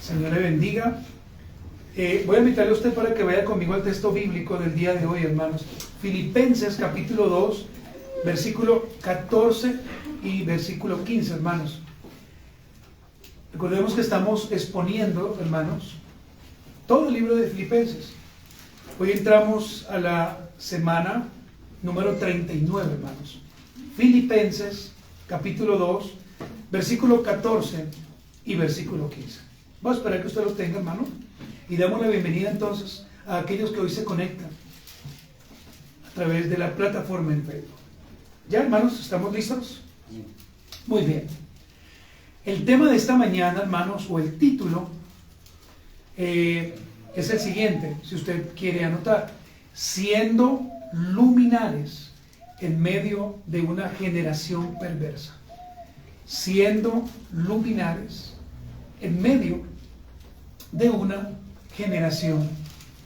Señor le bendiga. Voy a invitarle a usted para que vaya conmigo al texto bíblico del día de hoy, hermanos. Filipenses capítulo 2, versículo 14 y versículo 15, hermanos. Recordemos que estamos exponiendo, hermanos, todo el libro de Filipenses. Hoy entramos a la semana número 39, hermanos. Filipenses capítulo 2, versículo 14 y versículo 15. Vamos a esperar que usted lo tenga, hermano, y damos la bienvenida entonces a aquellos que hoy se conectan a través de la plataforma en Facebook. ¿Ya, hermanos? ¿Estamos listos? Muy bien. El tema de esta mañana, hermanos, o el título, es el siguiente, si usted quiere anotar: siendo luminares en medio de una generación perversa. Siendo luminares en medio de una generación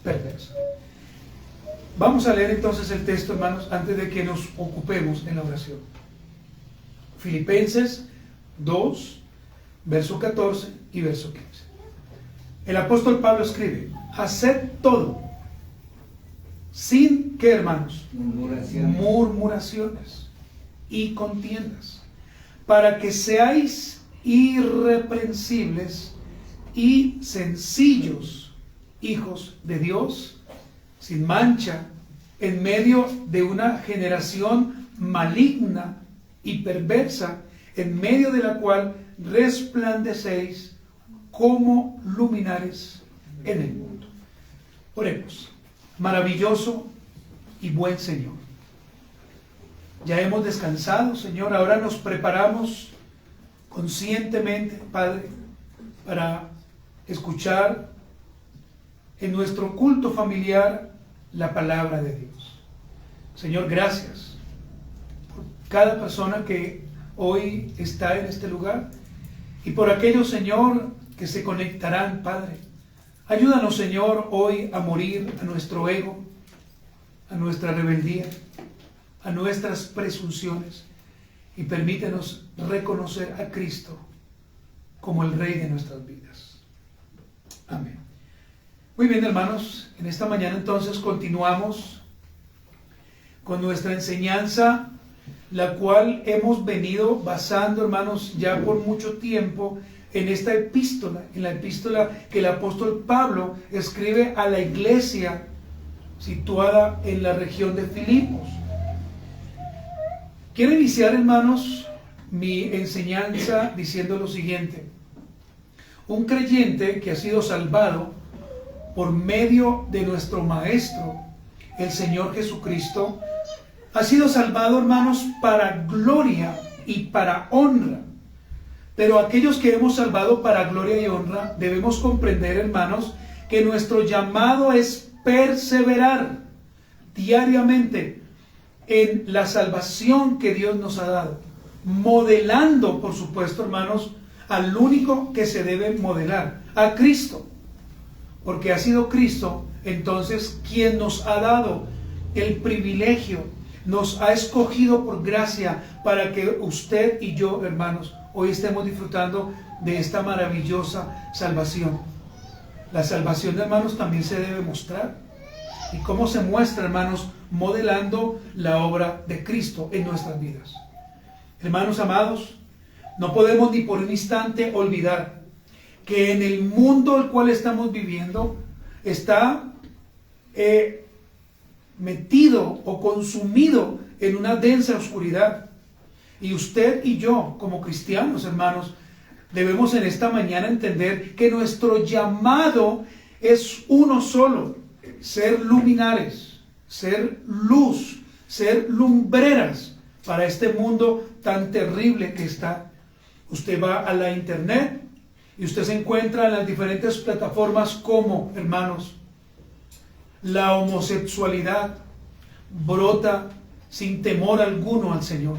perversa. Vamos a leer entonces el texto, hermanos, antes de que nos ocupemos en la oración. Filipenses 2, verso 14 y verso 15. El apóstol Pablo escribe: haced todo sin, ¿qué, hermanos? Murmuraciones y contiendas, para que seáis irreprensibles y sencillos hijos de Dios, sin mancha, en medio de una generación maligna y perversa, en medio de la cual resplandecéis como luminares en el mundo. Oremos. Maravilloso y buen Señor, ya hemos descansado, Señor. Ahora nos preparamos conscientemente, Padre, para escuchar en nuestro culto familiar la palabra de Dios. Señor, gracias por cada persona que hoy está en este lugar y por aquellos, Señor, que se conectarán, Padre. Ayúdanos, Señor, hoy a morir a nuestro ego, a nuestra rebeldía, a nuestras presunciones, y permítenos reconocer a Cristo como el Rey de nuestras vidas. Amén. Muy bien, hermanos, en esta mañana entonces continuamos con nuestra enseñanza, la cual hemos venido basando, hermanos, ya por mucho tiempo en esta epístola, en la epístola que el apóstol Pablo escribe a la iglesia situada en la región de Filipos. Quiero iniciar, hermanos, mi enseñanza diciendo lo siguiente: un creyente que ha sido salvado por medio de nuestro Maestro, el Señor Jesucristo, ha sido salvado, hermanos, para gloria y para honra. Pero aquellos que hemos salvado para gloria y honra, debemos comprender, hermanos, que nuestro llamado es perseverar diariamente en la salvación que Dios nos ha dado, modelando, por supuesto, hermanos, al único que se debe modelar, a Cristo, porque ha sido Cristo entonces quien nos ha dado el privilegio, nos ha escogido por gracia para que usted y yo, hermanos, hoy estemos disfrutando de esta maravillosa salvación. La salvación, hermanos, también se debe mostrar. ¿Y cómo se muestra, hermanos? Modelando la obra de Cristo en nuestras vidas. Hermanos amados, no podemos ni por un instante olvidar que en el mundo el cual estamos viviendo está metido o consumido en una densa oscuridad. Y usted y yo, como cristianos, hermanos, debemos en esta mañana entender que nuestro llamado es uno solo: ser luminares, ser luz, ser lumbreras para este mundo tan terrible que está. Usted va a la internet y usted se encuentra en las diferentes plataformas como, hermanos, la homosexualidad brota sin temor alguno al Señor.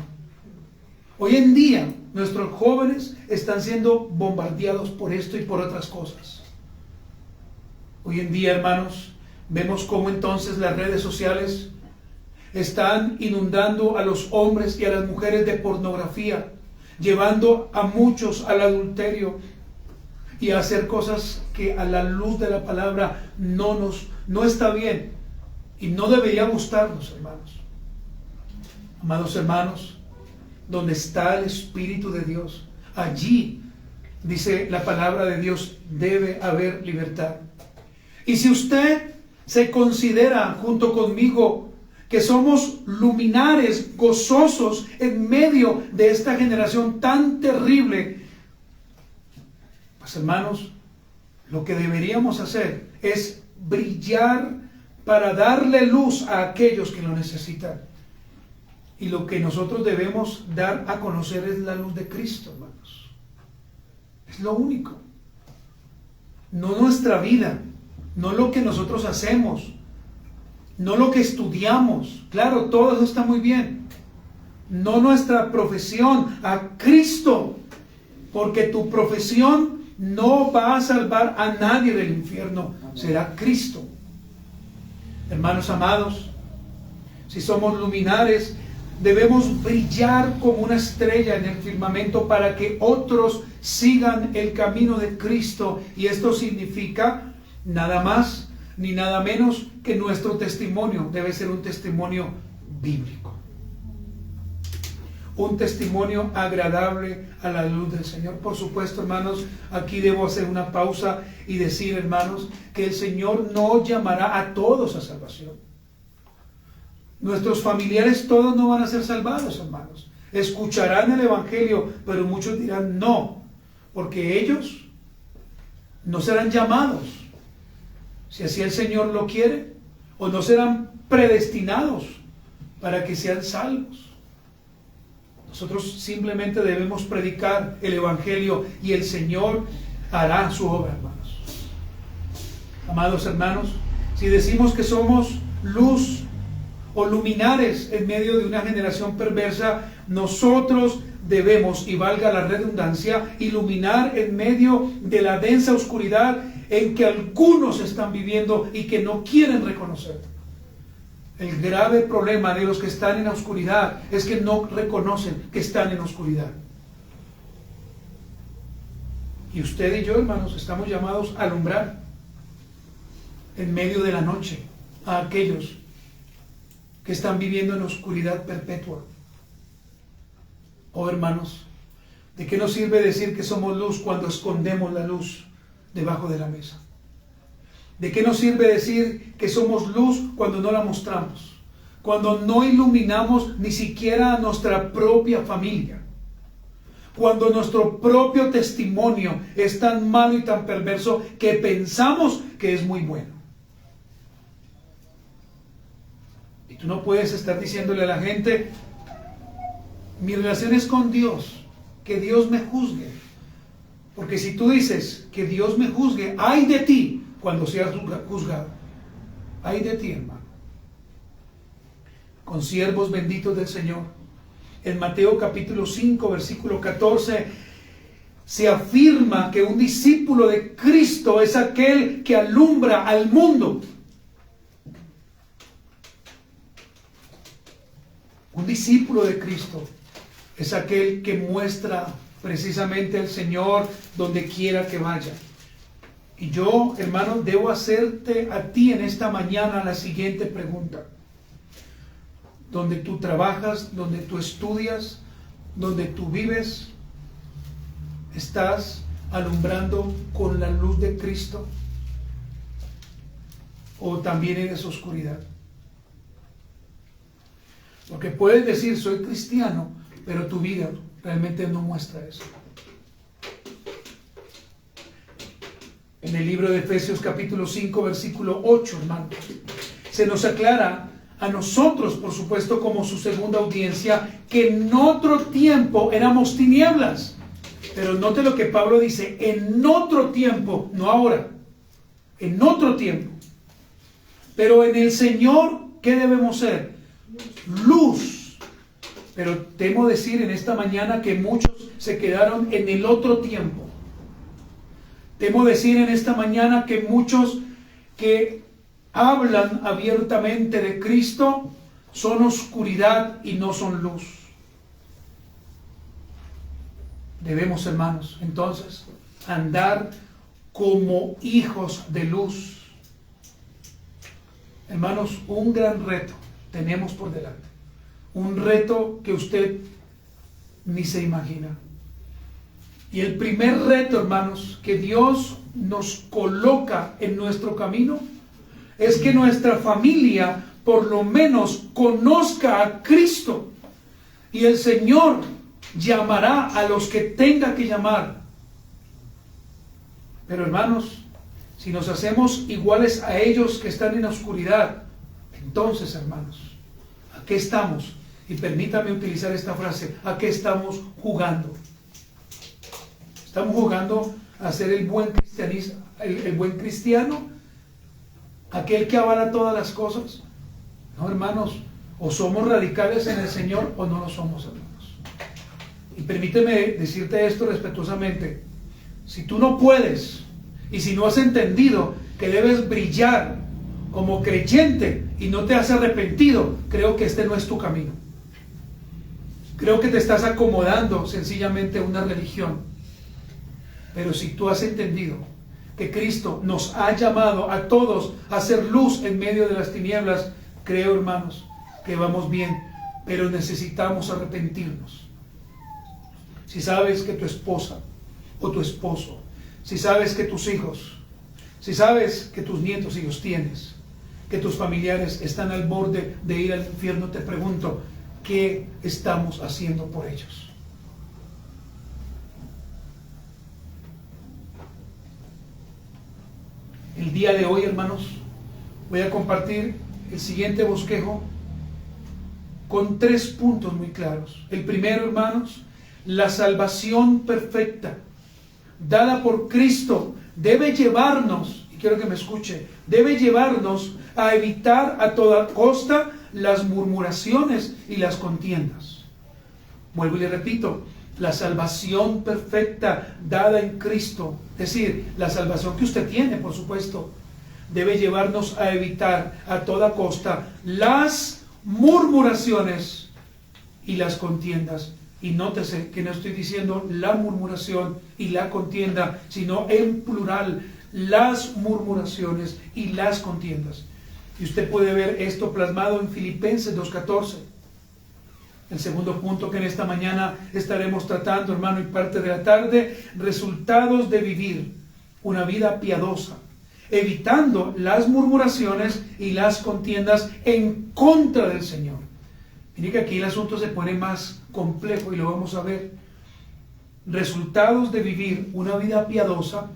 Hoy en día nuestros jóvenes están siendo bombardeados por esto y por otras cosas. Hoy en día, hermanos, vemos cómo entonces las redes sociales están inundando a los hombres y a las mujeres de pornografía, llevando a muchos al adulterio y a hacer cosas que a la luz de la palabra no está bien y no debería gustarnos, hermanos. Amados hermanos, donde está el Espíritu de Dios, allí, dice la palabra de Dios, debe haber libertad. Y si usted se considera junto conmigo que somos luminares gozosos en medio de esta generación tan terrible, pues hermanos, lo que deberíamos hacer es brillar para darle luz a aquellos que lo necesitan. Y lo que nosotros debemos dar a conocer es la luz de Cristo, hermanos. Es lo único. No nuestra vida, no lo que nosotros hacemos, no lo que estudiamos. Claro, todo eso está muy bien. No nuestra profesión, a Cristo. Porque tu profesión no va a salvar a nadie del infierno, será Cristo. Hermanos amados, si somos luminares, debemos brillar como una estrella en el firmamento para que otros sigan el camino de Cristo. Y esto significa nada más ni nada menos que nuestro testimonio debe ser un testimonio bíblico, un testimonio agradable a la luz del Señor. Por supuesto, hermanos, aquí debo hacer una pausa y decir, hermanos, que el Señor no llamará a todos a salvación. Nuestros familiares todos no van a ser salvados, hermanos. Escucharán el Evangelio, pero muchos dirán no, porque ellos no serán llamados, si así el Señor lo quiere, o no serán predestinados para que sean salvos. Nosotros simplemente debemos predicar el Evangelio y el Señor hará su obra, hermanos. Amados hermanos, si decimos que somos luz o luminares en medio de una generación perversa, nosotros debemos, y valga la redundancia, iluminar en medio de la densa oscuridad en que algunos están viviendo y que no quieren reconocer. El grave problema de los que están en la oscuridad es que no reconocen que están en la oscuridad. Y usted y yo, hermanos, estamos llamados a alumbrar en medio de la noche a aquellos que están viviendo en oscuridad perpetua. Oh, hermanos, ¿de qué nos sirve decir que somos luz cuando escondemos la luz debajo de la mesa? ¿De qué nos sirve decir que somos luz cuando no la mostramos? Cuando no iluminamos ni siquiera a nuestra propia familia. Cuando nuestro propio testimonio es tan malo y tan perverso que pensamos que es muy bueno. Y tú no puedes estar diciéndole a la gente, mi relación es con Dios, que Dios me juzgue. Porque si tú dices que Dios me juzgue, ¡ay de ti! Cuando seas juzgado, ay de ti, hermano. Consiervos benditos del Señor, en Mateo capítulo 5 versículo 14 se afirma que un discípulo de Cristo es aquel que alumbra al mundo. Un discípulo de Cristo es aquel que muestra precisamente al Señor donde quiera que vaya. Y yo, hermano, debo hacerte a ti en esta mañana la siguiente pregunta. Donde tú trabajas, donde tú estudias, donde tú vives, ¿estás alumbrando con la luz de Cristo? ¿O también eres oscuridad? Porque puedes decir, soy cristiano, pero tu vida realmente no muestra eso. En el libro de Efesios capítulo 5 versículo 8, hermanos, se nos aclara a nosotros, por supuesto, como su segunda audiencia, que en otro tiempo éramos tinieblas. Pero note lo que Pablo dice, en otro tiempo, no ahora, en otro tiempo. Pero en el Señor, ¿qué debemos ser? Luz. Pero temo decir en esta mañana que muchos se quedaron en el otro tiempo. Temo decir en esta mañana que muchos que hablan abiertamente de Cristo son oscuridad y no son luz. Debemos, hermanos, entonces, andar como hijos de luz. Hermanos, un gran reto tenemos por delante. Un reto que usted ni se imagina. Y el primer reto, hermanos, que Dios nos coloca en nuestro camino es que nuestra familia por lo menos conozca a Cristo. Y el Señor llamará a los que tenga que llamar. Pero hermanos, si nos hacemos iguales a ellos que están en la oscuridad, entonces, hermanos, ¿a qué estamos? Y permítame utilizar esta frase, ¿a qué estamos jugando? ¿Estamos jugando a ser el buen cristiano? ¿Aquel que avala todas las cosas? No, hermanos, o somos radicales en el Señor o no lo somos, hermanos. Y permíteme decirte esto respetuosamente. Si tú no puedes, y si no has entendido que debes brillar como creyente y no te has arrepentido, creo que este no es tu camino. Creo que te estás acomodando sencillamente a una religión. Pero si tú has entendido que Cristo nos ha llamado a todos a ser luz en medio de las tinieblas, creo, hermanos, que vamos bien, pero necesitamos arrepentirnos. Si sabes que tu esposa o tu esposo, si sabes que tus hijos, si sabes que tus nietos, si los tienes, que tus familiares están al borde de ir al infierno, te pregunto, ¿qué estamos haciendo por ellos? El día de hoy, hermanos, voy a compartir el siguiente bosquejo con 3 puntos muy claros. El primero, hermanos, la salvación perfecta dada por Cristo debe llevarnos, y quiero que me escuche, debe llevarnos a evitar a toda costa las murmuraciones y las contiendas. Vuelvo y le repito, la salvación perfecta dada en Cristo, es decir, la salvación que usted tiene, por supuesto, debe llevarnos a evitar a toda costa las murmuraciones y las contiendas. Y nótese que no estoy diciendo la murmuración y la contienda, sino en plural, las murmuraciones y las contiendas. Y usted puede ver esto plasmado en Filipenses 2:14. El segundo punto que en esta mañana estaremos tratando, hermano, y parte de la tarde, resultados de vivir una vida piadosa, evitando las murmuraciones y las contiendas en contra del Señor. Mire que aquí el asunto se pone más complejo y lo vamos a ver. Resultados de vivir una vida piadosa,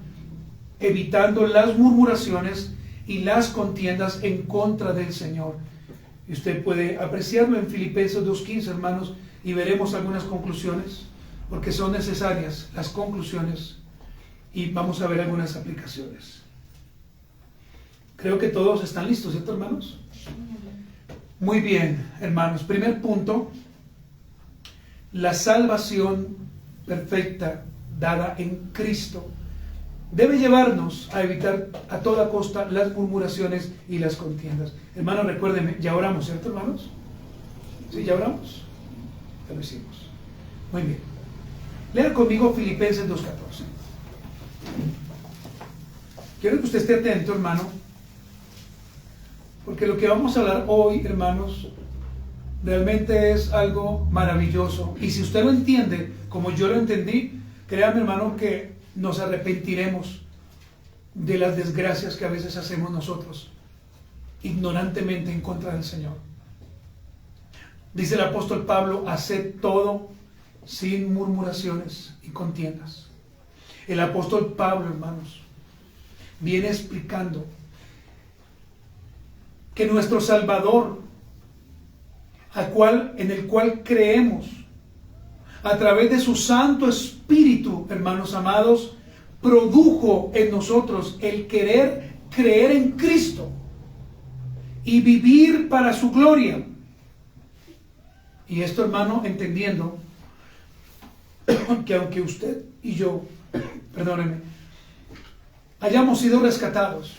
evitando las murmuraciones y las contiendas en contra del Señor. Y usted puede apreciarlo en Filipenses 2:15, hermanos, y veremos algunas conclusiones, porque son necesarias las conclusiones, y vamos a ver algunas aplicaciones. Creo que todos están listos, ¿cierto, hermanos? Muy bien, hermanos. Primer punto, la salvación perfecta dada en Cristo debe llevarnos a evitar a toda costa las murmuraciones y las contiendas. Hermanos, recuérdenme, ya oramos, ¿cierto, hermanos? ¿Sí, ya oramos? Ya lo hicimos. Muy bien. Lea conmigo Filipenses 2:14. Quiero que usted esté atento, hermano, porque lo que vamos a hablar hoy, hermanos, realmente es algo maravilloso. Y si usted lo entiende como yo lo entendí, créame, hermano, que nos arrepentiremos de las desgracias que a veces hacemos nosotros, ignorantemente en contra del Señor. Dice el apóstol Pablo, haced todo sin murmuraciones y contiendas. El apóstol Pablo, hermanos, viene explicando que nuestro Salvador, en el cual creemos, a través de su Santo Espíritu, hermanos amados, produjo en nosotros el querer creer en Cristo y vivir para su gloria. Y esto, hermano, entendiendo que aunque usted y yo, perdónenme, hayamos sido rescatados,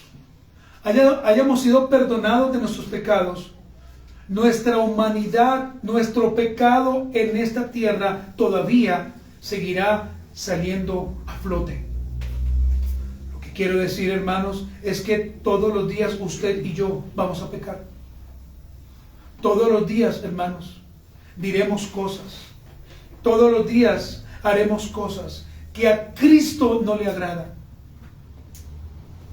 hayamos sido perdonados de nuestros pecados, nuestra humanidad, nuestro pecado en esta tierra todavía seguirá saliendo a flote. Lo que quiero decir, hermanos, es que todos los días usted y yo vamos a pecar. Todos los días, hermanos, diremos cosas. Todos los días haremos cosas que a Cristo no le agrada.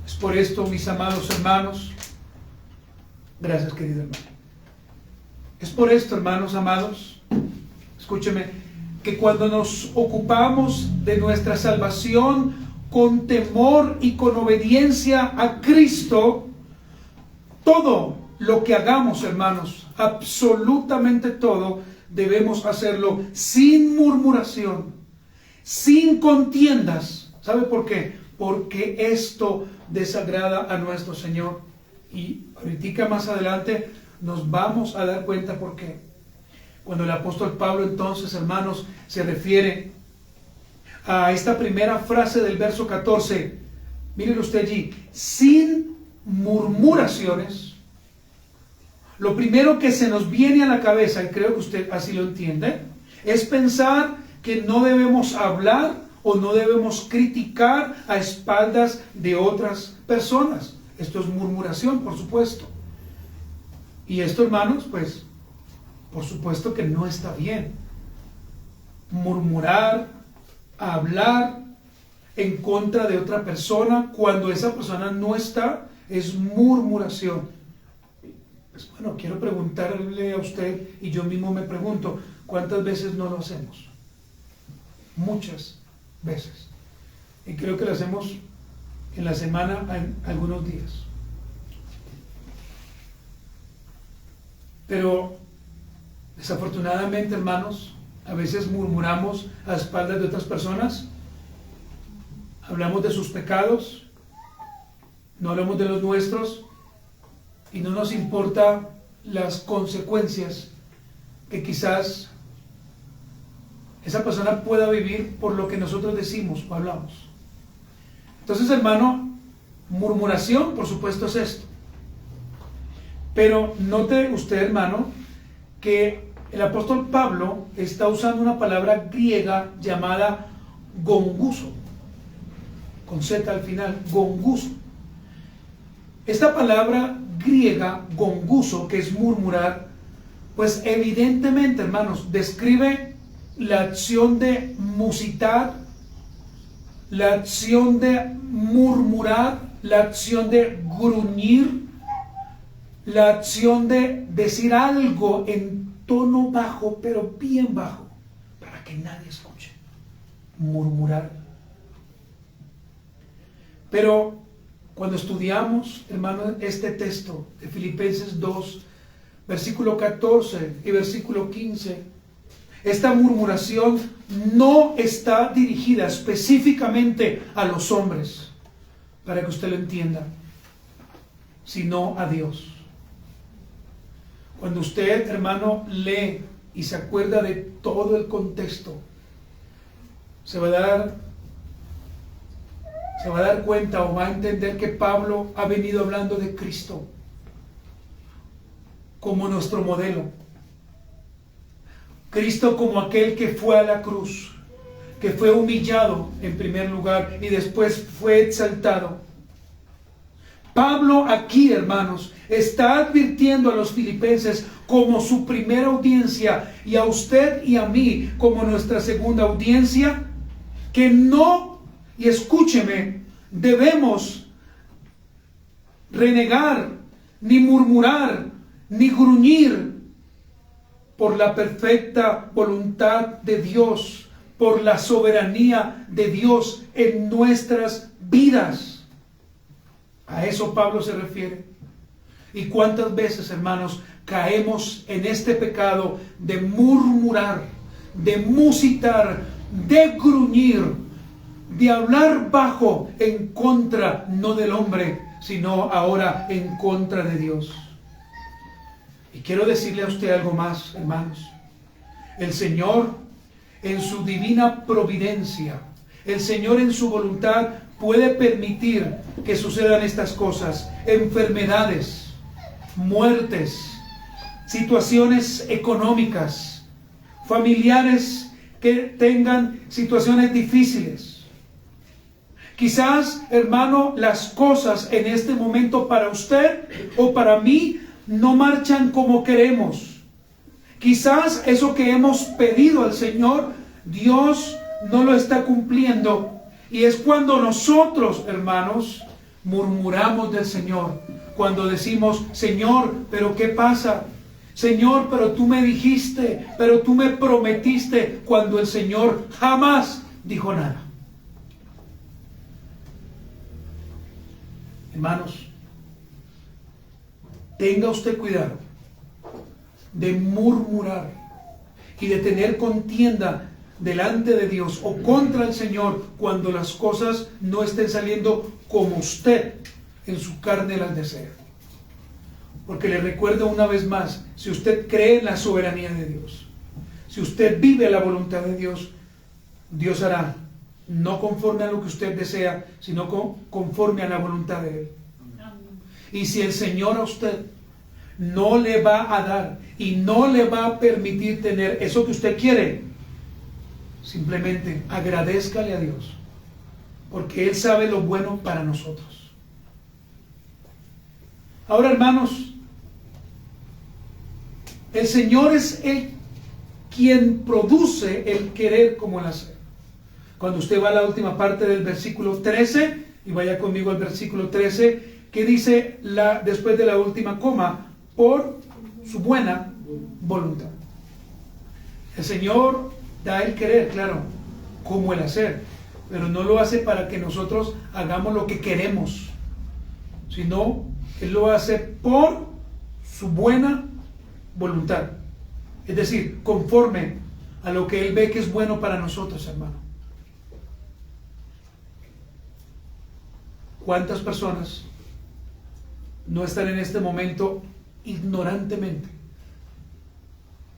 Es por esto, mis amados hermanos, gracias, querido hermano. Es por esto, hermanos amados, escúcheme, que cuando nos ocupamos de nuestra salvación con temor y con obediencia a Cristo, todo lo que hagamos, hermanos, absolutamente todo, debemos hacerlo sin murmuración, sin contiendas. ¿Sabe por qué? Porque esto desagrada a nuestro Señor. Y ahorita más adelante nos vamos a dar cuenta por qué. Cuando el apóstol Pablo entonces, hermanos, se refiere a esta primera frase del verso 14, miren usted allí, sin murmuraciones, lo primero que se nos viene a la cabeza, y creo que usted así lo entiende, es pensar que no debemos hablar o no debemos criticar a espaldas de otras personas. Esto es murmuración, por supuesto. Y esto, hermanos, pues, por supuesto que no está bien. Murmurar, hablar en contra de otra persona cuando esa persona no está, es murmuración. Pues bueno, quiero preguntarle a usted, y yo mismo me pregunto, ¿cuántas veces no lo hacemos? Muchas veces. Y creo que lo hacemos en la semana algunos días. Pero desafortunadamente, hermanos, a veces murmuramos a espaldas de otras personas, hablamos de sus pecados, no hablamos de los nuestros, y no nos importa las consecuencias que quizás esa persona pueda vivir por lo que nosotros decimos o hablamos. Entonces, hermano, murmuración, por supuesto, es esto. Pero note usted, hermano, que el apóstol Pablo está usando una palabra griega llamada gonguso, con Z al final, gonguso. Esta palabra griega, gonguso, que es murmurar, pues evidentemente, hermanos, describe la acción de musitar, la acción de murmurar, la acción de gruñir, la acción de decir algo en tono bajo, pero bien bajo, para que nadie escuche. Murmurar. Pero cuando estudiamos, hermanos, este texto de Filipenses 2, versículo 14 y versículo 15, esta murmuración no está dirigida específicamente a los hombres, para que usted lo entienda, sino a Dios. Cuando usted, hermano, lee y se acuerda de todo el contexto, se va a dar cuenta o va a entender que Pablo ha venido hablando de Cristo como nuestro modelo. Cristo como aquel que fue a la cruz, que fue humillado en primer lugar y después fue exaltado. Pablo aquí, hermanos, está advirtiendo a los filipenses como su primera audiencia y a usted y a mí como nuestra segunda audiencia, que no, y escúcheme, debemos renegar, ni murmurar, ni gruñir por la perfecta voluntad de Dios, por la soberanía de Dios en nuestras vidas. A eso Pablo se refiere. ¿Y cuántas veces, hermanos, caemos en este pecado de murmurar, de musitar, de gruñir, de hablar bajo en contra, no del hombre, sino ahora en contra de Dios? Y quiero decirle a usted algo más, hermanos. El Señor, en su divina providencia, el Señor en su voluntad puede permitir que sucedan estas cosas: enfermedades, muertes, situaciones económicas, familiares que tengan situaciones difíciles. Quizás, hermano, las cosas en este momento para usted o para mí no marchan como queremos. Quizás eso que hemos pedido al Señor, Dios no lo está cumpliendo. Y es cuando nosotros, hermanos, murmuramos del Señor. Cuando decimos, Señor, ¿pero qué pasa? Señor, pero tú me dijiste, pero tú me prometiste, cuando el Señor jamás dijo nada. Hermanos, tenga usted cuidado de murmurar y de tener contienda delante de Dios o contra el Señor cuando las cosas no estén saliendo como usted en su carne las desea. Porque le recuerdo una vez más, si usted cree en la soberanía de Dios, si usted vive la voluntad de Dios, Dios hará, no conforme a lo que usted desea, sino conforme a la voluntad de Él. Y si el Señor a usted no le va a dar y no le va a permitir tener eso que usted quiere, simplemente agradézcale a Dios, porque Él sabe lo bueno para nosotros. Ahora, hermanos, el Señor es quien produce el querer como el hacer. Cuando usted va a la última parte del versículo 13, y vaya conmigo al versículo 13, que dice después de la última coma, por su buena voluntad. El Señor da el querer, claro, como el hacer, pero no lo hace para que nosotros hagamos lo que queremos, sino Él lo hace por su buena voluntad, es decir, conforme a lo que Él ve que es bueno para nosotros, hermano. ¿Cuántas personas no están en este momento ignorantemente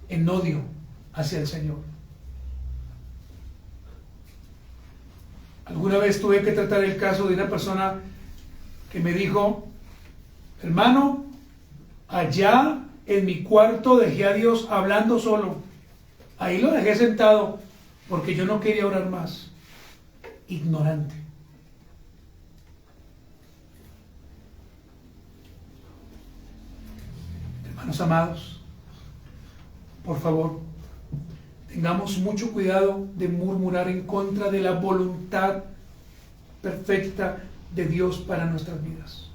en odio hacia el Señor? Alguna vez tuve que tratar el caso de una persona que me dijo, hermano, allá en mi cuarto dejé a Dios hablando solo. Ahí lo dejé sentado porque yo no quería orar más. Ignorante. Hermanos amados, por favor, tengamos mucho cuidado de murmurar en contra de la voluntad perfecta de Dios para nuestras vidas.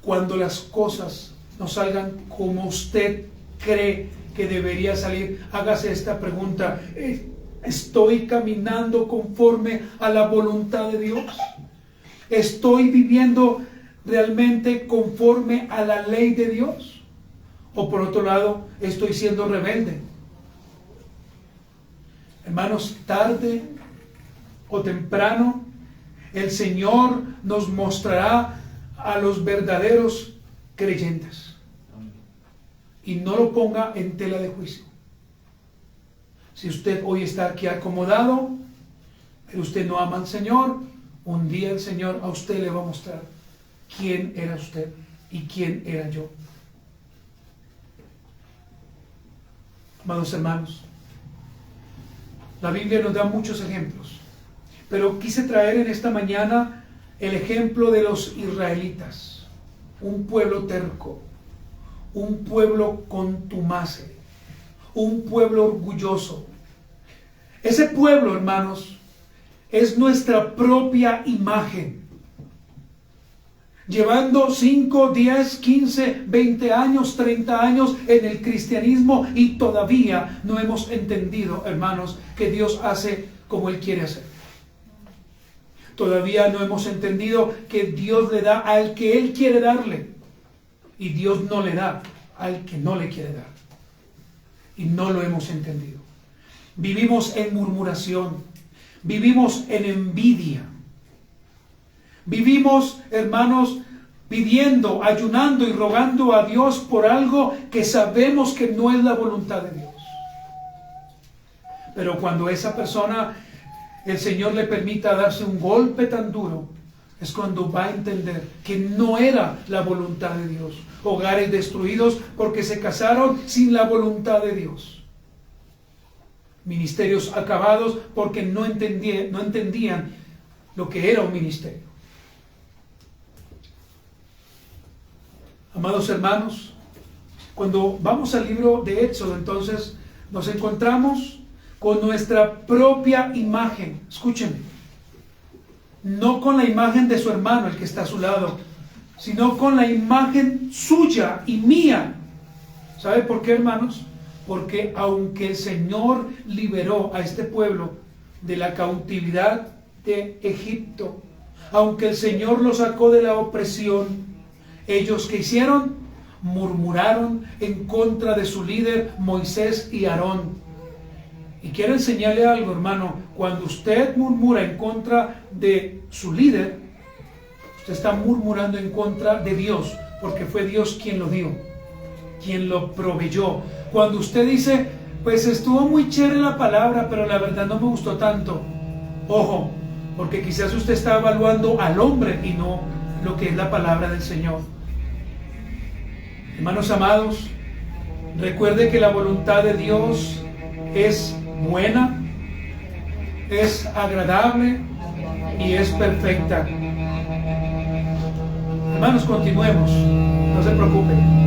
Cuando las cosas no salgan como usted cree que debería salir, hágase esta pregunta: ¿estoy caminando conforme a la voluntad de Dios? ¿Estoy viviendo realmente conforme a la ley de Dios? ¿O por otro lado, estoy siendo rebelde? Hermanos, tarde o temprano, el Señor nos mostrará a los verdaderos creyentes. Y no lo ponga en tela de juicio. Si usted hoy está aquí acomodado, pero usted no ama al Señor, un día el Señor a usted le va a mostrar quién era usted y quién era yo. Amados hermanos, la Biblia nos da muchos ejemplos, pero quise traer en esta mañana el ejemplo de los israelitas, un pueblo terco, un pueblo contumace, un pueblo orgulloso. Ese pueblo, hermanos, es nuestra propia imagen. Llevando 5, 10, 15, 20 años, 30 años en el cristianismo y todavía no hemos entendido, hermanos, que Dios hace como Él quiere hacer. Todavía no hemos entendido que Dios le da al que Él quiere darle y Dios no le da al que no le quiere dar. Y no lo hemos entendido. Vivimos en murmuración, vivimos en envidia. Vivimos, hermanos, pidiendo, ayunando y rogando a Dios por algo que sabemos que no es la voluntad de Dios. Pero cuando esa persona, el Señor le permita darse un golpe tan duro, es cuando va a entender que no era la voluntad de Dios. Hogares destruidos porque se casaron sin la voluntad de Dios. ministerios acabados porque no entendían lo que era un ministerio. Amados hermanos, cuando vamos al libro de Éxodo, entonces nos encontramos con nuestra propia imagen. Escúchenme, no con la imagen de su hermano, el que está a su lado, sino con la imagen suya y mía. ¿Sabe por qué, hermanos? Porque aunque el Señor liberó a este pueblo de la cautividad de Egipto, aunque el Señor lo sacó de la opresión, ellos ¿qué hicieron? Murmuraron en contra de su líder Moisés y Aarón. Y quiero enseñarle algo, hermano. Cuando usted murmura en contra de su líder, usted está murmurando en contra de Dios, porque fue Dios quien lo dio, quien lo proveyó. Cuando usted dice, pues estuvo muy chévere la palabra, pero la verdad no me gustó tanto, ojo, porque quizás usted está evaluando al hombre y no lo que es la palabra del Señor. Hermanos amados, recuerde que la voluntad de Dios es buena, es agradable y es perfecta. Hermanos, continuemos, no se preocupen.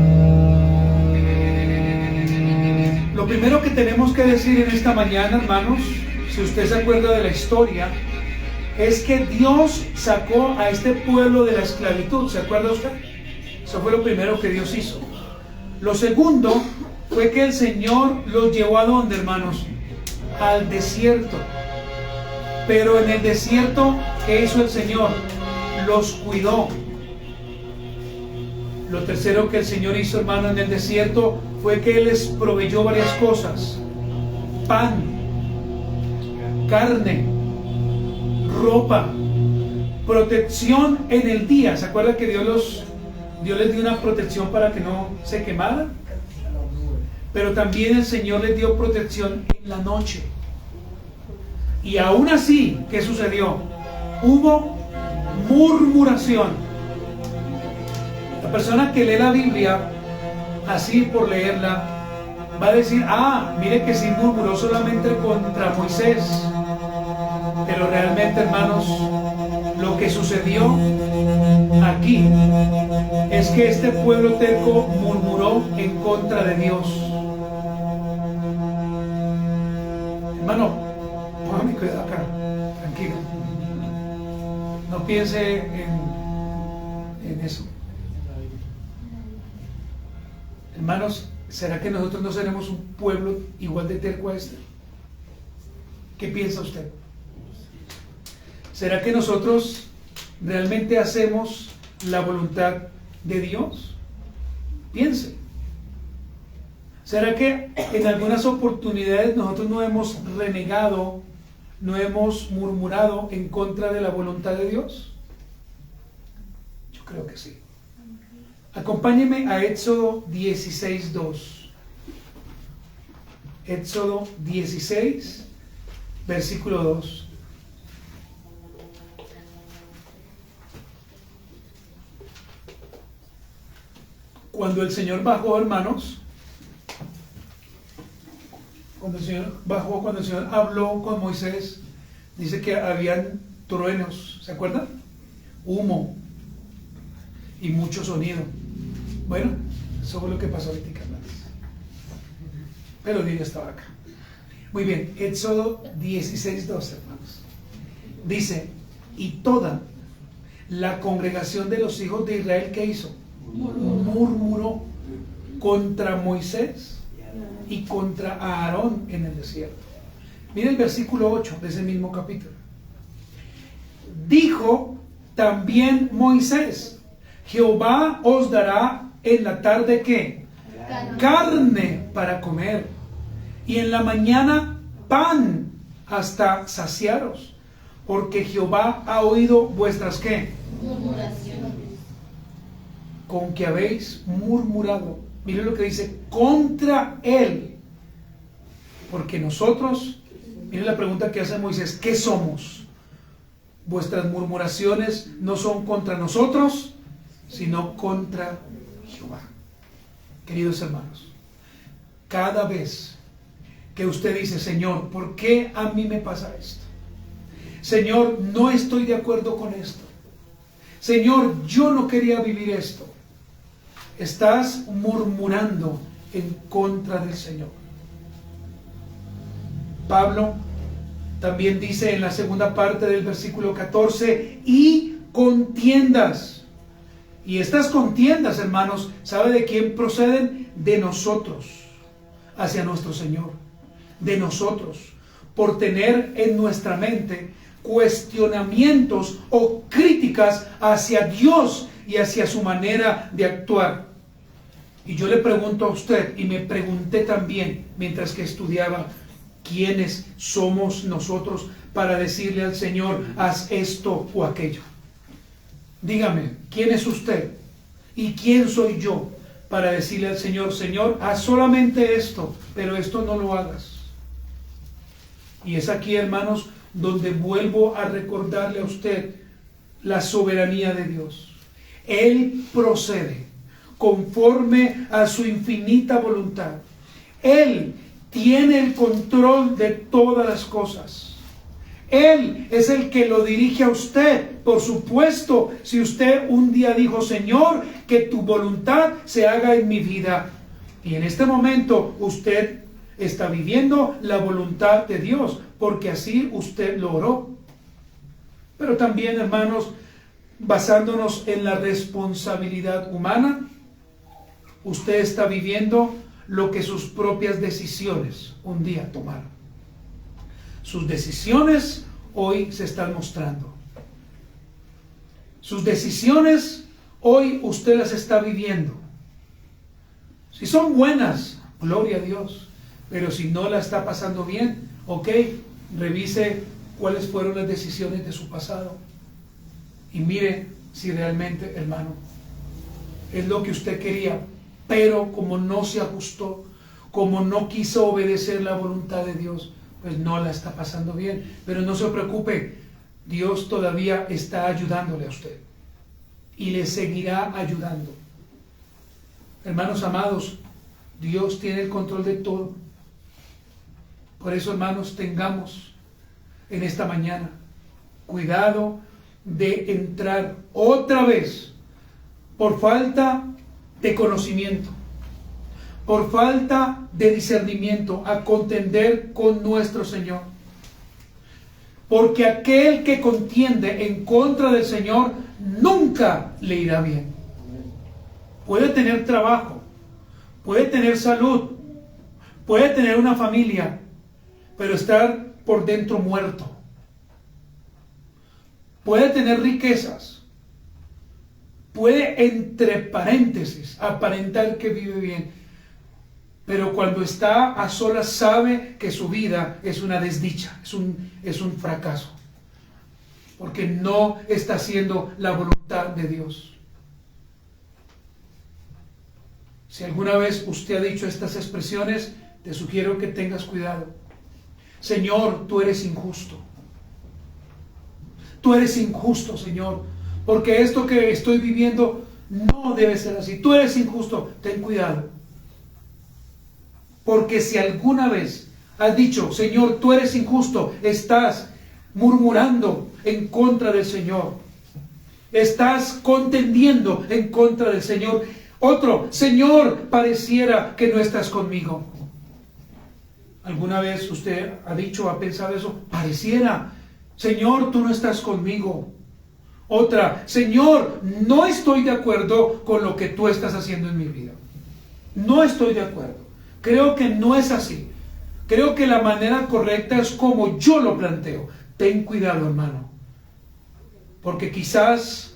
Lo primero que tenemos que decir en esta mañana, hermanos, si usted se acuerda de la historia, es que Dios sacó a este pueblo de la esclavitud. ¿Se acuerda usted? Eso fue lo primero que Dios hizo. Lo segundo fue que el Señor los llevó ¿a dónde, hermanos? Al desierto. Pero en el desierto, ¿qué hizo el Señor? Los cuidó. Lo tercero que el Señor hizo, hermano, en el desierto fue que Él les proveyó varias cosas: pan, carne, ropa, protección en el día. ¿Se acuerda que Dios les dio una protección para que no se quemaran? Pero también el Señor les dio protección en la noche. Y aún así, ¿qué sucedió? Hubo murmuración. La persona que lee la Biblia así por leerla va a decir, mire que sí murmuró solamente contra Moisés. Pero realmente, hermanos, lo que sucedió aquí es que este pueblo terco murmuró en contra de Dios. Hermano, póngame cuidado acá, tranquilo. No piense en eso. Hermanos, ¿será que nosotros no seremos un pueblo igual de terco a este? ¿Qué piensa usted? ¿Será que nosotros realmente hacemos la voluntad de Dios? Piense. ¿Será que en algunas oportunidades nosotros no hemos renegado, no hemos murmurado en contra de la voluntad de Dios? Yo creo que sí. Acompáñeme a Éxodo 16:2. Éxodo 16, versículo 2. Cuando el Señor bajó, hermanos, cuando el Señor habló con Moisés, dice que habían truenos, ¿se acuerdan? Humo y mucho sonido. Bueno, eso fue lo que pasó ahorita, hermanos. Pero Dios estaba acá. Muy bien, Éxodo 16:2, hermanos. Dice, y toda la congregación de los hijos de Israel, ¿qué hizo? Murmuró contra Moisés y contra Aarón en el desierto. Mira el versículo 8 de ese mismo capítulo. Dijo también Moisés, Jehová os dará en la tarde ¿qué? Carne para comer, y en la mañana pan hasta saciaros, porque Jehová ha oído vuestras ¿qué? Murmuraciones. Con que habéis murmurado. Mire lo que dice, contra él. Porque nosotros, mire la pregunta que hace Moisés, ¿qué somos? Vuestras murmuraciones no son contra nosotros, sino contra Jehová. Queridos hermanos, cada vez que usted dice, Señor, ¿por qué a mí me pasa esto? Señor, no estoy de acuerdo con esto. Señor, yo no quería vivir esto. Estás murmurando en contra del Señor. Pablo también dice en la segunda parte del versículo 14, y contiendas. Y estas contiendas, hermanos, ¿sabe de quién proceden? De nosotros, hacia nuestro Señor. De nosotros, por tener en nuestra mente cuestionamientos o críticas hacia Dios y hacia su manera de actuar. Y yo le pregunto a usted, y me pregunté también mientras que estudiaba, ¿quiénes somos nosotros para decirle al Señor, haz esto o aquello? Dígame, ¿quién es usted? ¿Y quién soy yo para decirle al Señor, Señor, haz solamente esto, pero esto no lo hagas? Y es aquí, hermanos, donde vuelvo a recordarle a usted la soberanía de Dios. Él procede conforme a su infinita voluntad. Él tiene el control de todas las cosas. Él es el que lo dirige a usted. Por supuesto, si usted un día dijo, Señor, que tu voluntad se haga en mi vida, y en este momento usted está viviendo la voluntad de Dios, porque así usted lo oró. Pero también, hermanos, basándonos en la responsabilidad humana, usted está viviendo lo que sus propias decisiones un día tomaron. Sus decisiones hoy se están mostrando. Sus decisiones hoy usted las está viviendo. Si son buenas, gloria a Dios. Pero si no la está pasando bien, ok, revise cuáles fueron las decisiones de su pasado. Y mire si realmente, hermano, es lo que usted quería, pero como no se ajustó, como no quiso obedecer la voluntad de Dios, pues no la está pasando bien. Pero no se preocupe, Dios todavía está ayudándole a usted y le seguirá ayudando. Hermanos amados, Dios tiene el control de todo. Por eso, hermanos, tengamos en esta mañana cuidado de entrar otra vez por falta de conocimiento, por falta de discernimiento, a contender con nuestro Señor. Porque aquel que contiende en contra del Señor nunca le irá bien. Puede tener trabajo, puede tener salud, puede tener una familia, pero estar por dentro muerto. Puede tener riquezas, puede, entre paréntesis, aparentar que vive bien, pero cuando está a solas sabe que su vida es una desdicha, es un fracaso, porque no está haciendo la voluntad de Dios. Si alguna vez usted ha dicho estas expresiones, te sugiero que tengas cuidado. Señor, tú eres injusto. Tú eres injusto, Señor, porque esto que estoy viviendo no debe ser así. Tú eres injusto, ten cuidado. Porque si alguna vez has dicho, Señor, tú eres injusto, estás murmurando en contra del Señor. Estás contendiendo en contra del Señor. Otro, Señor, pareciera que no estás conmigo. ¿Alguna vez usted ha dicho, ha pensado eso? Pareciera, Señor, tú no estás conmigo. Otra, Señor, no estoy de acuerdo con lo que tú estás haciendo en mi vida. No estoy de acuerdo. Creo que no es así. Creo que la manera correcta es como yo lo planteo. Ten cuidado, hermano. Porque quizás,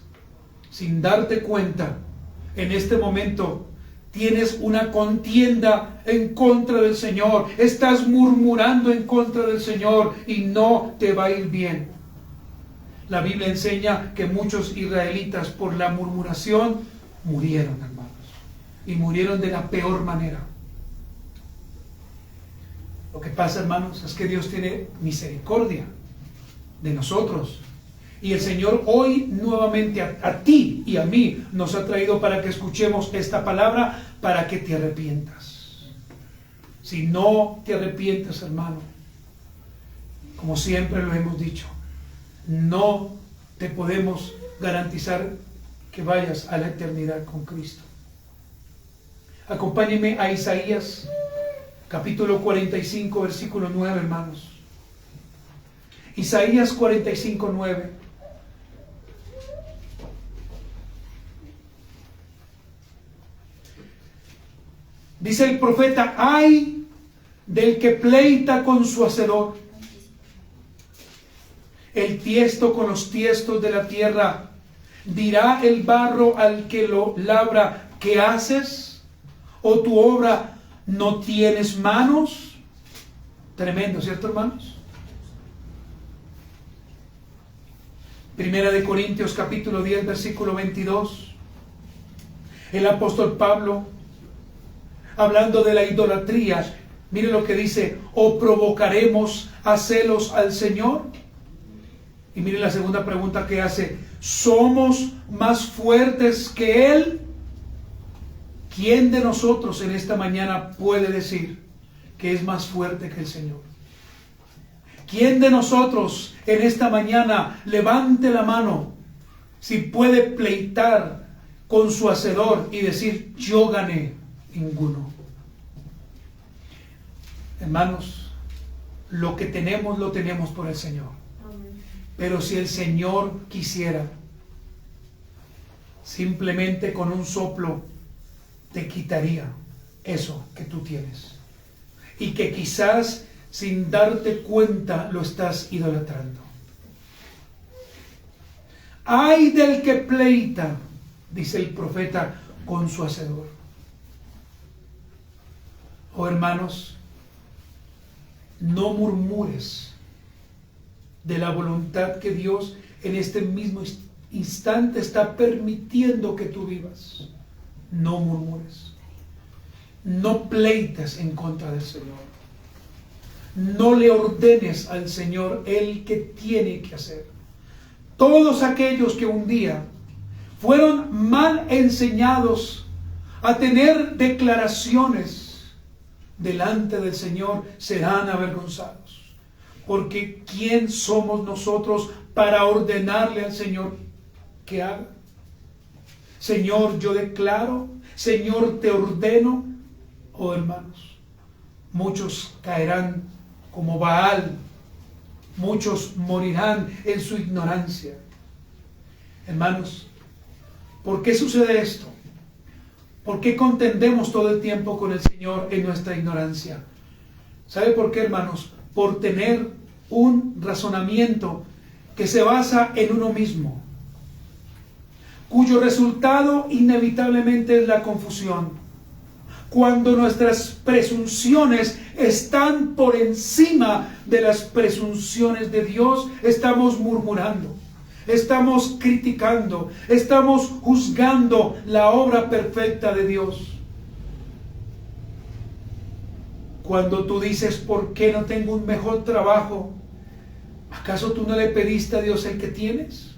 sin darte cuenta, en este momento tienes una contienda en contra del Señor. Estás murmurando en contra del Señor y no te va a ir bien. La Biblia enseña que muchos israelitas por la murmuración murieron, hermanos. Y murieron de la peor manera. Lo que pasa, hermanos, es que Dios tiene misericordia de nosotros. Y el Señor hoy nuevamente a ti y a mí nos ha traído para que escuchemos esta palabra, para que te arrepientas. Si no te arrepientes, hermano, como siempre lo hemos dicho, no te podemos garantizar que vayas a la eternidad con Cristo. Acompáñenme a Isaías, capítulo 45, versículo 9, hermanos. Isaías 45, 9. Dice el profeta: ay del que pleita con su hacedor, el tiesto con los tiestos de la tierra. Dirá el barro al que lo labra: ¿qué haces? ¿O tu obra no tienes manos? Tremendo, ¿cierto, hermanos? Primera de Corintios capítulo 10, versículo 22. El apóstol Pablo, hablando de la idolatría, mire lo que dice: ¿o provocaremos a celos al Señor? Y mire la segunda pregunta que hace: ¿somos más fuertes que Él? ¿Quién de nosotros en esta mañana puede decir que es más fuerte que el Señor? ¿Quién de nosotros en esta mañana levante la mano si puede pleitar con su hacedor y decir: yo gané? Ninguno. Hermanos, lo que tenemos lo tenemos por el Señor. Pero si el Señor quisiera, simplemente con un soplo te quitaría eso que tú tienes, y que quizás sin darte cuenta lo estás idolatrando. Ay del que pleita, dice el profeta, con su hacedor. Oh, hermanos, no murmures de la voluntad que Dios en este mismo instante está permitiendo que tú vivas. No murmures. No pleites en contra del Señor. No le ordenes al Señor el que tiene que hacer. Todos aquellos que un día fueron mal enseñados a tener declaraciones delante del Señor serán avergonzados. Porque ¿quién somos nosotros para ordenarle al Señor que haga? Señor, yo declaro, Señor, te ordeno. Oh, hermanos, muchos caerán como Baal, muchos morirán en su ignorancia. Hermanos, ¿por qué sucede esto? ¿Por qué contendemos todo el tiempo con el Señor en nuestra ignorancia? ¿Sabe por qué, hermanos? Por tener un razonamiento que se basa en uno mismo, cuyo resultado inevitablemente es la confusión. Cuando nuestras presunciones están por encima de las presunciones de Dios, estamos murmurando, estamos criticando, estamos juzgando la obra perfecta de Dios. Cuando tú dices: ¿por qué no tengo un mejor trabajo? ¿Acaso tú no le pediste a Dios el que tienes?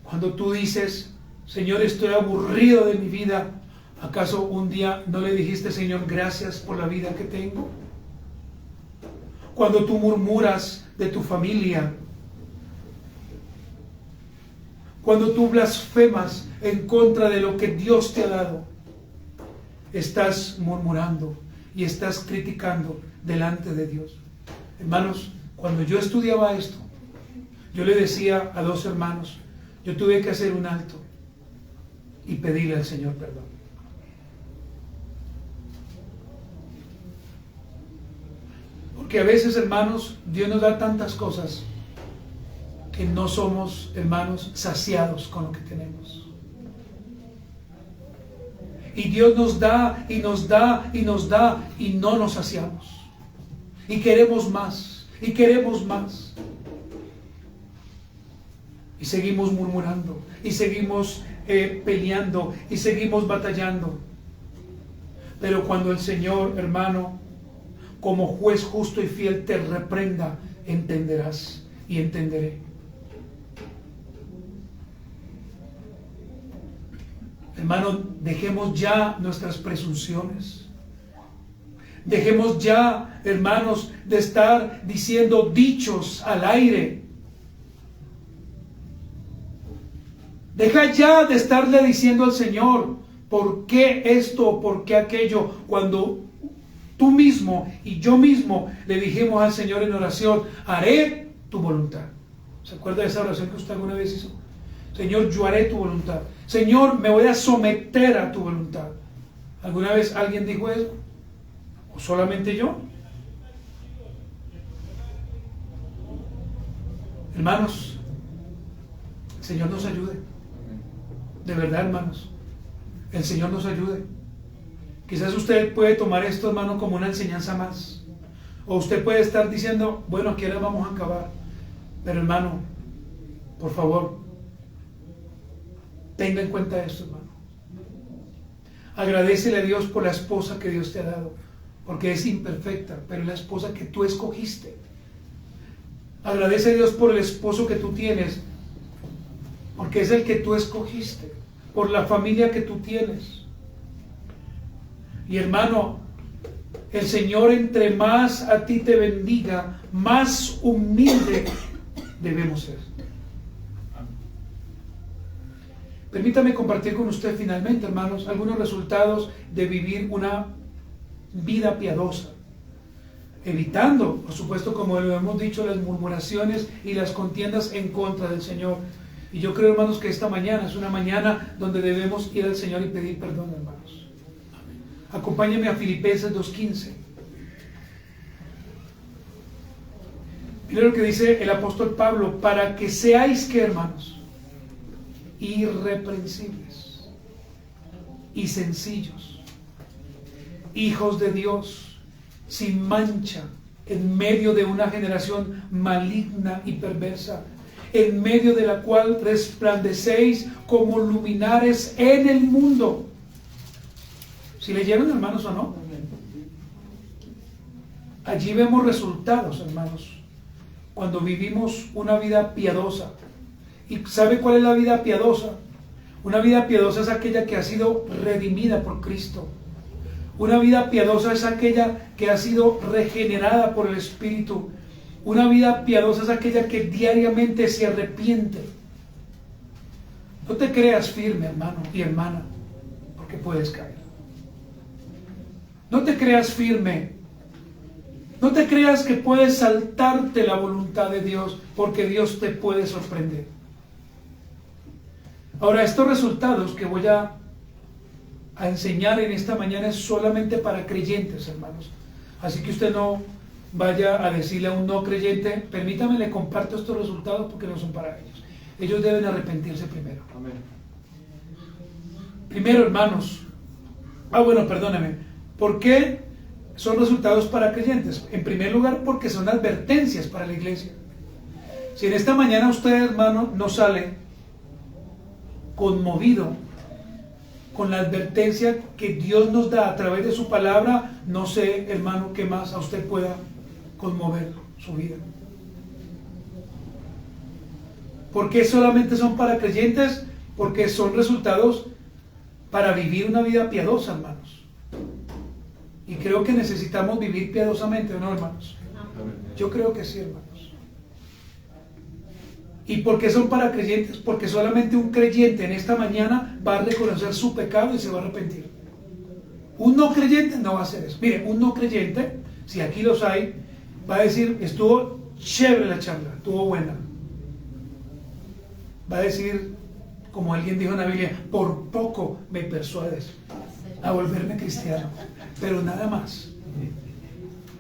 Cuando tú dices: Señor, estoy aburrido de mi vida, ¿acaso un día no le dijiste: Señor, gracias por la vida que tengo? Cuando tú murmuras de tu familia, cuando tú blasfemas en contra de lo que Dios te ha dado, estás murmurando y estás criticando delante de Dios. Hermanos, cuando yo estudiaba esto, yo le decía a dos hermanos, yo tuve que hacer un alto y pedirle al Señor perdón. Porque a veces, hermanos, Dios nos da tantas cosas que no somos, hermanos, saciados con lo que tenemos. Y Dios nos da y nos da y nos da y no nos saciamos. Y queremos más y queremos más. Y seguimos murmurando y seguimos peleando y seguimos batallando. Pero cuando el Señor, hermano, como juez justo y fiel te reprenda, entenderás y entenderé. Hermano, dejemos ya nuestras presunciones. Dejemos ya, hermanos, de estar diciendo dichos al aire. Deja ya de estarle diciendo al Señor, ¿por qué esto? ¿Por qué aquello? Cuando tú mismo y yo mismo le dijimos al Señor en oración, haré tu voluntad. ¿Se acuerda de esa oración que usted alguna vez hizo? Señor, yo haré tu voluntad. Señor, me voy a someter a tu voluntad. ¿Alguna vez alguien dijo eso? ¿O solamente yo? Hermanos, el Señor nos ayude. De verdad, hermanos, el Señor nos ayude. Quizás usted puede tomar esto, hermano, como una enseñanza más. O usted puede estar diciendo, bueno, aquí ahora vamos a acabar. Pero hermano, por favor, tenga en cuenta esto, hermano. Agradécele a Dios por la esposa que Dios te ha dado, porque es imperfecta, pero es la esposa que tú escogiste. Agradece a Dios por el esposo que tú tienes, porque es el que tú escogiste, por la familia que tú tienes. Y hermano, el Señor entre más a ti te bendiga, más humilde debemos ser. Permítame compartir con usted finalmente, hermanos, algunos resultados de vivir una vida piadosa, evitando, por supuesto, como lo hemos dicho, las murmuraciones y las contiendas en contra del Señor. Y yo creo, hermanos, que esta mañana es una mañana donde debemos ir al Señor y pedir perdón, hermanos. Acompáñenme a Filipenses 2:15. Mira lo que dice el apóstol Pablo: para que seáis, ¿qué, hermanos? Irreprensibles y sencillos, hijos de Dios, sin mancha, en medio de una generación maligna y perversa, en medio de la cual resplandecéis como luminares en el mundo. ¿Si leyeron, hermanos, o no? Allí vemos resultados, hermanos, cuando vivimos una vida piadosa. ¿Y sabe cuál es la vida piadosa? Una vida piadosa es aquella que ha sido redimida por Cristo. Una vida piadosa es aquella que ha sido regenerada por el Espíritu. Una vida piadosa es aquella que diariamente se arrepiente. No te creas firme, hermano y hermana, porque puedes caer. No te creas firme. No te creas que puedes saltarte la voluntad de Dios, porque Dios te puede sorprender. Ahora, estos resultados que voy a enseñar en esta mañana es solamente para creyentes, hermanos. Así que usted no vaya a decirle a un no creyente, permítame, le comparto estos resultados porque no son para ellos. Ellos deben arrepentirse primero. Amén. Primero, hermanos. Perdóname. ¿Por qué son resultados para creyentes? En primer lugar, porque son advertencias para la iglesia. Si en esta mañana usted, hermano, no sale conmovido con la advertencia que Dios nos da a través de su palabra, no sé, hermano, qué más a usted pueda conmover su vida. ¿Por qué solamente son para creyentes? Porque son resultados para vivir una vida piadosa, hermanos. Y creo que necesitamos vivir piadosamente, ¿o no, hermanos? Yo creo que sí, hermanos. ¿Y por qué son para creyentes? Porque solamente un creyente en esta mañana va a reconocer su pecado y se va a arrepentir. Un no creyente no va a hacer eso. Mire, un no creyente, si aquí los hay, va a decir, estuvo chévere la charla, estuvo buena. Va a decir, como alguien dijo en la Biblia, por poco me persuades a volverme cristiano, pero nada más.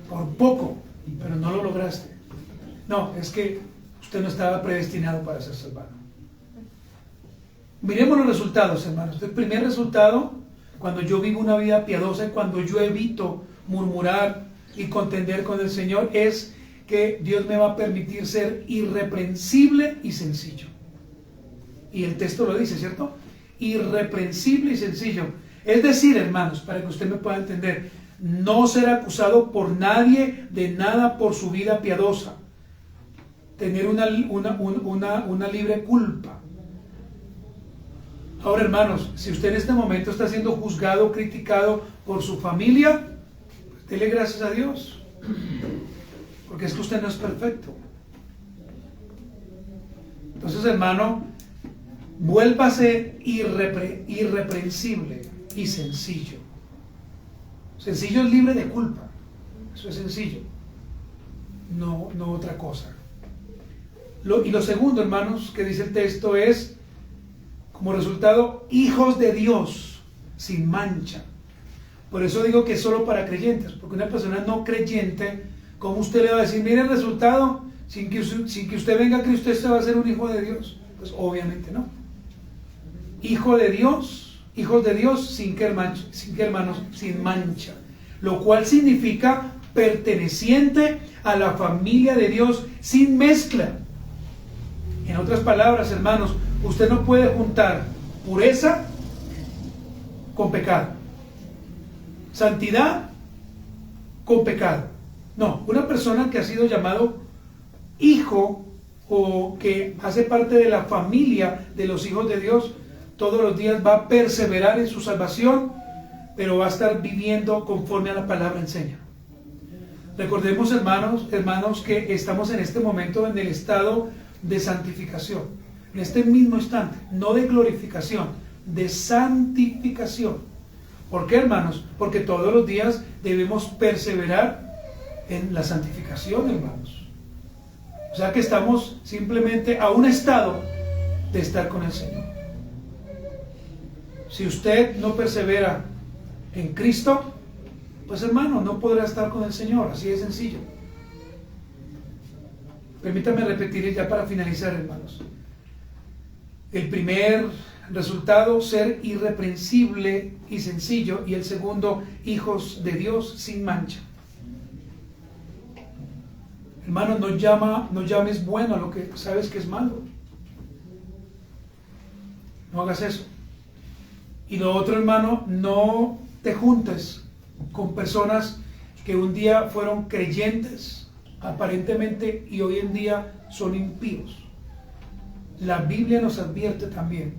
Por poco, pero no lo lograste. No, es que usted no estaba predestinado para ser salvado. Miremos los resultados, hermanos. El primer resultado, cuando yo vivo una vida piadosa y cuando yo evito murmurar y contender con el Señor, es que Dios me va a permitir ser irreprensible y sencillo. Y el texto lo dice, ¿cierto? Irreprensible y sencillo. Es decir, hermanos, para que usted me pueda entender, no ser acusado por nadie de nada por su vida piadosa. Tener una libre culpa. Ahora, hermanos, si usted en este momento está siendo juzgado, criticado por su familia, pues Dele gracias a Dios, porque es que usted no es perfecto. Entonces, hermano, vuélvase irreprensible y sencillo. Sencillo es libre de culpa. Eso es sencillo. No otra cosa. Y lo segundo, hermanos, que dice el texto es, como resultado, hijos de Dios, sin mancha. Por eso digo que es solo para creyentes, porque una persona no creyente, ¿cómo usted le va a decir, mire el resultado, sin que usted venga a Cristo, usted va a ser un hijo de Dios? Pues obviamente no. Hijo de Dios, hijos de Dios, sin que hermanos, sin mancha. Lo cual significa perteneciente a la familia de Dios, sin mezcla. En otras palabras, hermanos, usted no puede juntar pureza con pecado, santidad con pecado. No, una persona que ha sido llamado hijo o que hace parte de la familia de los hijos de Dios, todos los días va a perseverar en su salvación, pero va a estar viviendo conforme a la palabra enseña. Recordemos, hermanos, que estamos en este momento en el estado de santificación, en este mismo instante, no de glorificación, de santificación. ¿Por qué, hermanos? Porque todos los días debemos perseverar en la santificación, hermanos. O sea que estamos simplemente a un estado de estar con el Señor. Si usted no persevera en Cristo, pues hermano, no podrá estar con el Señor, así de sencillo. Permítame repetir ya para finalizar, hermanos. El primer resultado, ser irreprensible y sencillo, y el segundo, hijos de Dios sin mancha. Hermano, no llames bueno a lo que sabes que es malo. No hagas eso. Y lo otro, hermano, no te juntes con personas que un día fueron creyentes, aparentemente, y hoy en día son impíos. La Biblia nos advierte también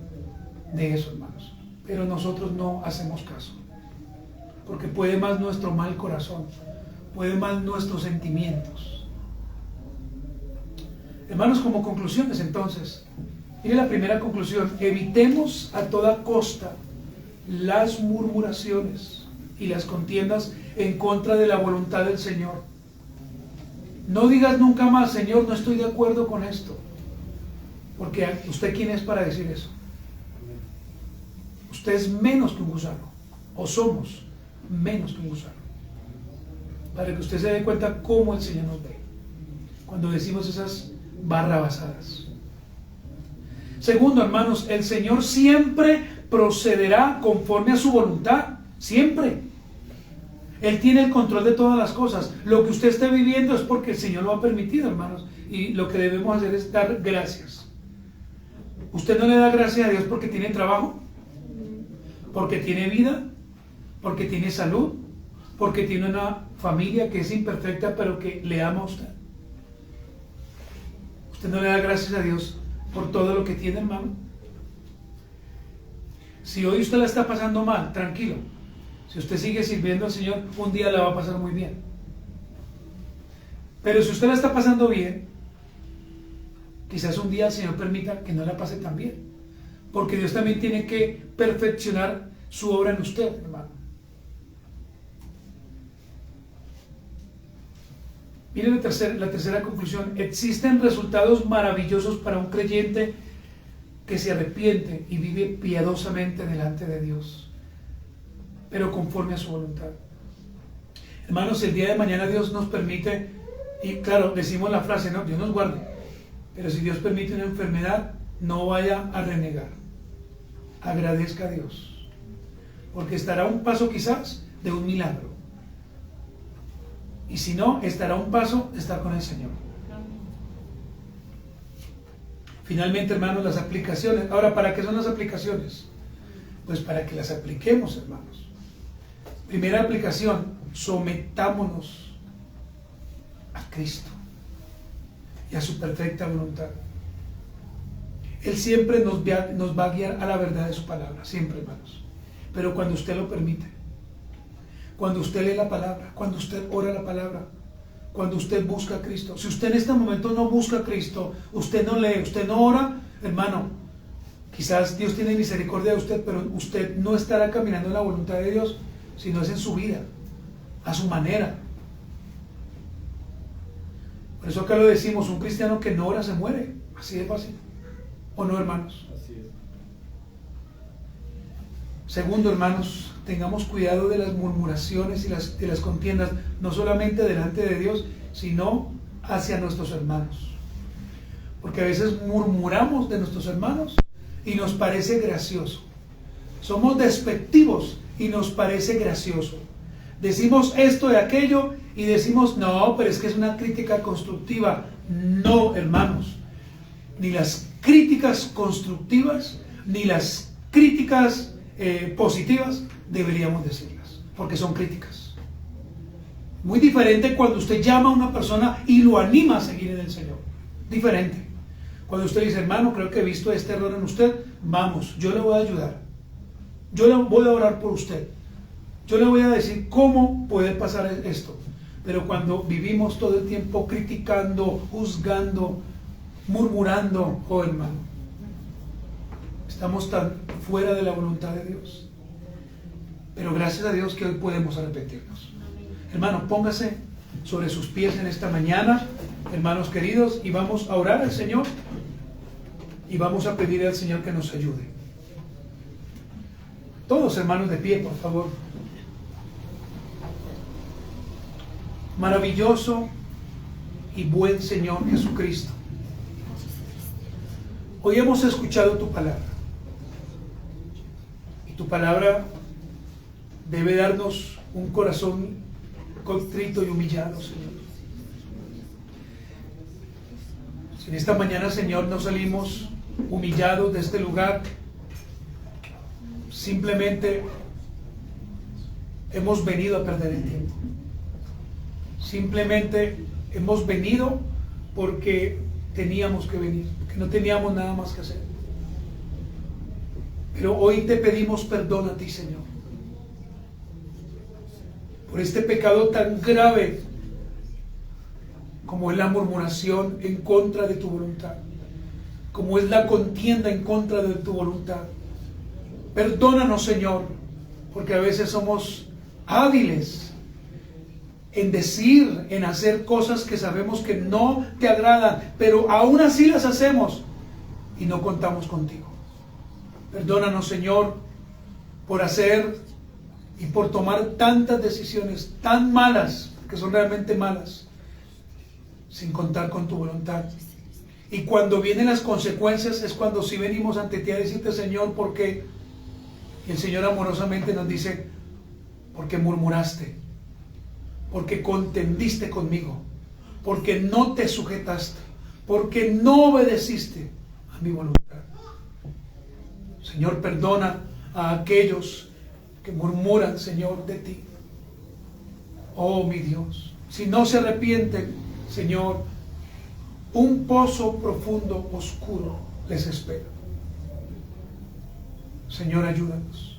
de eso, hermanos, pero nosotros no hacemos caso, porque puede más nuestro mal corazón, puede más nuestros sentimientos. Hermanos, como conclusiones entonces, mire la primera conclusión: evitemos a toda costa las murmuraciones y las contiendas en contra de la voluntad del Señor. No digas nunca más, Señor, no estoy de acuerdo con esto, porque ¿usted quién es para decir eso? Usted es menos que un gusano, o somos menos que un gusano, para que usted se dé cuenta cómo el Señor nos ve cuando decimos esas barrabasadas. Segundo, hermanos, el Señor siempre procederá conforme a su voluntad, siempre. Él tiene el control de todas las cosas. Lo que usted esté viviendo es porque el Señor lo ha permitido, hermanos, y lo que debemos hacer es dar gracias. Usted no le da gracias a Dios porque tiene trabajo, porque tiene vida, porque tiene salud, porque tiene una familia que es imperfecta pero que le ama a usted. Usted no le da gracias a Dios por todo lo que tiene, hermano. Si hoy usted la está pasando mal, tranquilo. Si usted sigue sirviendo al Señor, un día la va a pasar muy bien. Pero si usted la está pasando bien, quizás un día el Señor permita que no la pase tan bien, porque Dios también tiene que perfeccionar su obra en usted, hermano. Miren la tercera conclusión: existen resultados maravillosos para un creyente que se arrepiente y vive piadosamente delante de Dios, pero conforme a su voluntad. Hermanos, el día de mañana Dios nos permite, y claro, decimos la frase, no, Dios nos guarde, pero si Dios permite una enfermedad, no vaya a renegar, agradezca a Dios, porque estará a un paso quizás de un milagro, y si no, estará a un paso de estar con el Señor. Finalmente, hermanos, las aplicaciones. Ahora, ¿para qué son las aplicaciones? Pues para que las apliquemos, hermanos. Primera aplicación: sometámonos a Cristo y a su perfecta voluntad. Él siempre nos va a guiar a la verdad de su palabra, siempre, hermanos, pero cuando usted lo permite. cuando usted lee la palabra, cuando usted ora la palabra, cuando usted busca a Cristo. Si usted en este momento no busca a Cristo, usted no lee, usted no ora, hermano, quizás Dios tiene misericordia de usted, pero usted no estará caminando en la voluntad de Dios, sino es en su vida, a su manera. Por eso acá lo decimos, un cristiano que no ora se muere, así de fácil. ¿O no, hermanos? Así es. Segundo, hermanos, tengamos cuidado de las murmuraciones y de las contiendas, no solamente delante de Dios, sino hacia nuestros hermanos. Porque a veces murmuramos de nuestros hermanos y nos parece gracioso. Somos despectivos y nos parece gracioso. Decimos esto y aquello y decimos, no, pero es que es una crítica constructiva. No, hermanos. Ni las críticas constructivas, ni las críticas positivas deberíamos decirlas, porque son críticas. Muy diferente cuando usted llama a una persona y lo anima a seguir en el Señor. Diferente. Cuando usted dice, hermano, creo que he visto este error en usted, vamos, yo le voy a ayudar. Yo le voy a orar por usted. Yo le voy a decir cómo puede pasar esto. Pero cuando vivimos todo el tiempo criticando, juzgando, murmurando, oh hermano, estamos tan fuera de la voluntad de Dios. Pero gracias a Dios que hoy podemos arrepentirnos. Hermano, póngase sobre sus pies en esta mañana, hermanos queridos, y vamos a orar al Señor y vamos a pedir al Señor que nos ayude. Todos, hermanos, de pie, por favor. Maravilloso y buen Señor Jesucristo, hoy hemos escuchado tu palabra y tu palabra debe darnos un corazón contrito y humillado, Señor. Si en esta mañana, Señor, no salimos humillados de este lugar, simplemente hemos venido a perder el tiempo. Simplemente hemos venido porque teníamos que venir, porque no teníamos nada más que hacer. Pero hoy te pedimos perdón a ti, Señor, por este pecado tan grave como es la murmuración en contra de tu voluntad, como es la contienda en contra de tu voluntad. Perdónanos, Señor, porque a veces somos hábiles en decir, en hacer cosas que sabemos que no te agradan, pero aún así las hacemos y no contamos contigo. Perdónanos, Señor, por hacer y por tomar tantas decisiones tan malas, que son realmente malas, sin contar con tu voluntad. Y cuando vienen las consecuencias es cuando sí venimos ante ti a decirte, Señor, ¿por qué? Y el Señor amorosamente nos dice, porque murmuraste, porque contendiste conmigo, porque no te sujetaste, porque no obedeciste a mi voluntad. Señor, perdona a aquellos que murmuran, Señor, de ti. Oh, mi Dios, si no se arrepienten, Señor, un pozo profundo, oscuro, les espera. Señor, ayúdanos.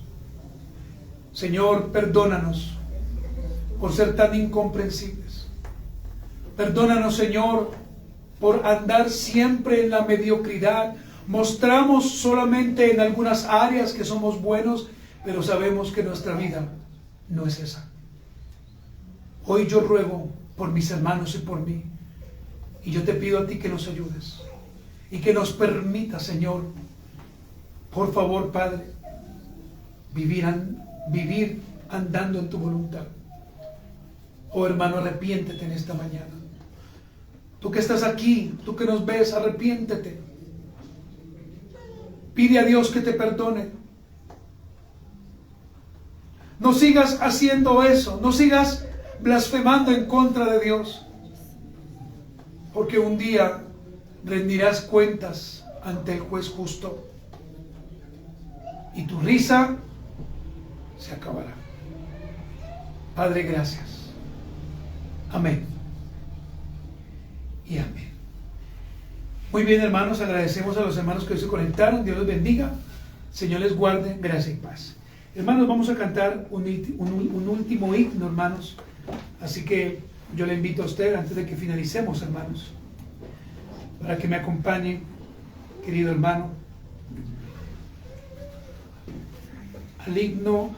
Señor, perdónanos por ser tan incomprensibles. Perdónanos, Señor, por andar siempre en la mediocridad. Mostramos solamente en algunas áreas que somos buenos, pero sabemos que nuestra vida no es esa. Hoy yo ruego por mis hermanos y por mí, y yo te pido a ti que nos ayudes y que nos permita, Señor, por favor, Padre, vivir andando en tu voluntad. Oh hermano, arrepiéntete en esta mañana. Tú que estás aquí, tú que nos ves, arrepiéntete. Pide a Dios que te perdone. No sigas haciendo eso, no sigas blasfemando en contra de Dios, porque un día rendirás cuentas ante el juez justo y tu risa se acabará. Padre, gracias. Amén y amén. Muy bien, hermanos, agradecemos a los hermanos que hoy se conectaron. Dios los bendiga. Señor les guarde, gracia y paz. Hermanos, vamos a cantar un último himno, hermanos. Así que yo le invito a usted, antes de que finalicemos, hermanos, para que me acompañe, querido hermano, al himno